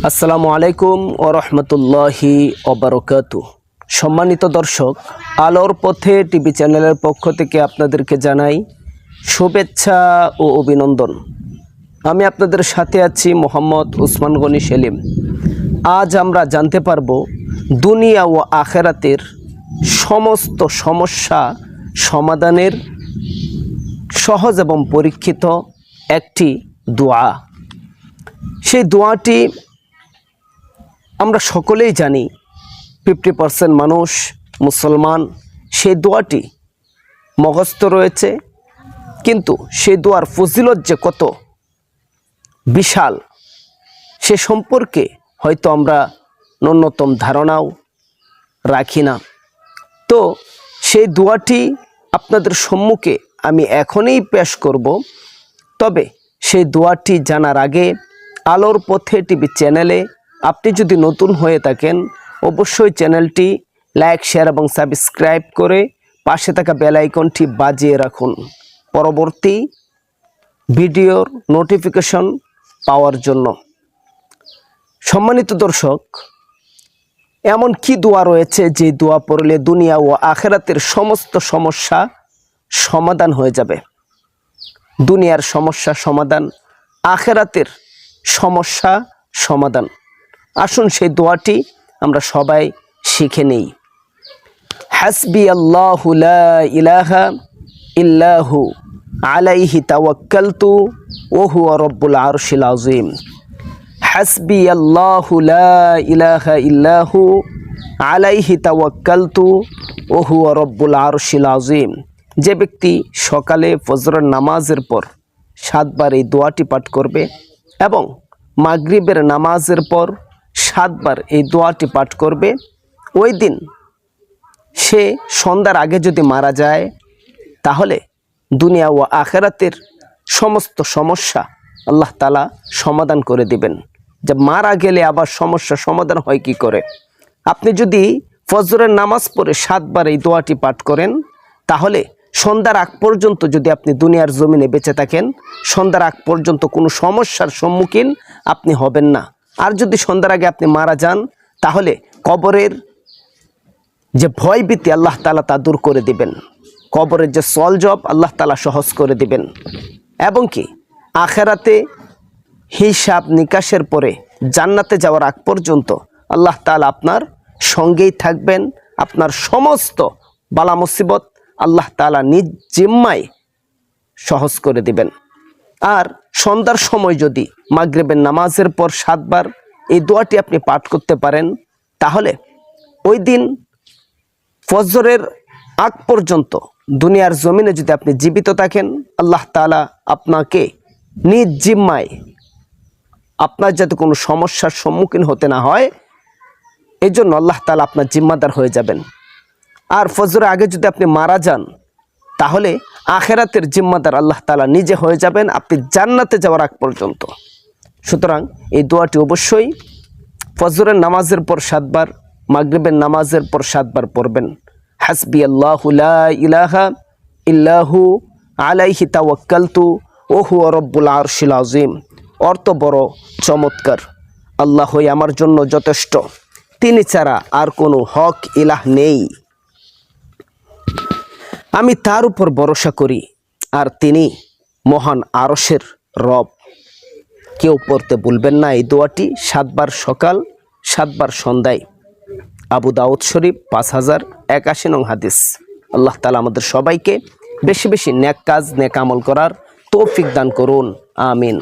আসসালামু আলাইকুম ওয়া রাহমাতুল্লাহি ওয়া বারাকাতুহু। সম্মানিত দর্শক, আলোর পথে টিভি চ্যানেলের পক্ষ থেকে আপনাদেরকে জানাই শুভেচ্ছা ও অভিনন্দন। আমি আপনাদের সাথে আছি মোহাম্মদ উসমান গনি সেলিম। আজ আমরা জানতে পারবো দুনিয়া ও আখিরাতের সমস্ত সমস্যা সমাধানের সহজ এবং পরীক্ষিত একটি দোয়া। সেই দোয়াটি আমরা সকলেই জানি, 50% মানুষ মুসলমান সেই দোয়াটি মুখস্থ রয়েছে, কিন্তু সেই দোয়ার ফজিলত যে কত বিশাল সে সম্পর্কে হয়তো আমরা ন্যূনতম ধারণাও রাখি না। তো সেই দোয়াটি আপনাদের সম্মুখে আমি এখনই পেশ করব। তবে সেই দোয়াটি জানার আগে আলোর পথে টিভি চ্যানেলে আপনি যদি নতুন হয়ে থাকেন অবশ্যই চ্যানেলটি লাইক, শেয়ার এবং সাবস্ক্রাইব করে পাশে থাকা বেল আইকনটি বাজিয়ে রাখুন পরবর্তী ভিডিওর নোটিফিকেশন পাওয়ার জন্য। সম্মানিত দর্শক, এমন কি দোয়া রয়েছে যে দোয়া পড়লে দুনিয়া ও আখিরাতের সমস্ত সমস্যা সমাধান হয়ে যাবে? দুনিয়ার সমস্যা সমাধান, আখিরাতের সমস্যা সমাধান। আসুন সেই দোয়াটি আমরা সবাই শিখে নেই। হাসবি আল্লাহু লা ইলাহা ইল্লাহু আলাইহি তাওয়াক্কালতু ওয়া হুয়া রব্বুল আরশিল আযীম। হাসবি আল্লাহু লা ইলাহা ইল্লাহু আলাইহি তাওয়াক্কালতু ওয়া হুয়া রব্বুল আরশিল আযীম। যে ব্যক্তি সকালে ফজরের নামাজের পর 7 বার এই দোয়াটি পাঠ করবে এবং মাগরিবের নামাজের পর 7 বার এই দোয়াটি পাঠ করবে, ওই দিন সে সন্ধ্যার আগে যদি মারা যায় তাহলে দুনিয়া ও আখিরাতের সমস্ত সমস্যা আল্লাহ তাআলা সমাধান করে দিবেন। যে মারা গেলে আবার সমস্যা সমাধান হয় কি করে? আপনি যদি ফজরের নামাজ পড়ে 7 বার এই দোয়াটি পাঠ করেন তাহলে সন্ধ্যার আগ পর্যন্ত যদি আপনি দুনিয়ার জমিনে বেঁচে থাকেন, সন্ধ্যার আগ পর্যন্ত কোনো সমস্যার সম্মুখীন আপনি হবেন না। আর যদি সন্ধ্যার আগে আপনি মারা যান তাহলে কবরের যে ভয়ভীতি আল্লাহ তাআলা তা দূর করে দিবেন, কবরের যে সলজব আল্লাহ তাআলা সহজ করে দিবেন, এবং কি আখিরাতে হিসাব নিকাশের পরে জান্নাতে যাওয়ার আগ পর্যন্ত আল্লাহ তাআলা আপনার সঙ্গেই থাকবেন। আপনার সমস্ত বালা মুসিবত আল্লাহ তাআলা নিজ জিম্মায় সহজ করে দিবেন। আর সন্ধ্যার সময় যদি মাগরিবের নামাজের পর 7 বার এই দোয়াটি আপনি পাঠ করতে পারেন তাহলে ওই দিন ফজরের আগ পর্যন্ত দুনিয়ার জমিনে যদি আপনি জীবিত থাকেন, আল্লাহ তাআলা আপনাকে নিজ জিম্মায় আপনার যাতে কোনো সমস্যার সম্মুখীন হতে না হয় এই জন্য আল্লাহ তাআলা আপনার জিম্মাদার হয়ে যাবেন। আর ফজরের আগে যদি আপনি মারা যান তাহলে আখিরাতের জিম্মাদার আল্লাহ তাআলা নিজে হয়ে যাবেন আপনি জান্নাতে যাওয়ার আগ পর্যন্ত। সুতরাং এই দোয়াটি অবশ্যই ফজরের নামাজের পর 7 বার, মাগরিবের নামাজের পর 7 বার পড়বেন। হাসবি আল্লাহু লা ইলাহা ইল্লাহু আলাইহি তাওয়াক্কালতু ওয়া হুয়া রব্বুল আরশিল আযীম। অর্থ বড় চমৎকার। আল্লাহই আমার জন্য যথেষ্ট, তিনি ছাড়া আর কোনো হক ইলাহ নেই। আমি তার উপর ভরসা করি আর তিনি মহান আরশের রব। কেউ পড়তে ভুলবেন না এই দোয়াটি 7 বার সকাল, 7 বার সন্ধ্যায়। আবু দাউদ শরীফ 5081 নং হাদিস। আল্লাহ তাআলা আমাদের সবাইকে বেশি বেশি নেক কাজ, নেক আমল করার তৌফিক দান করুন। আমিন।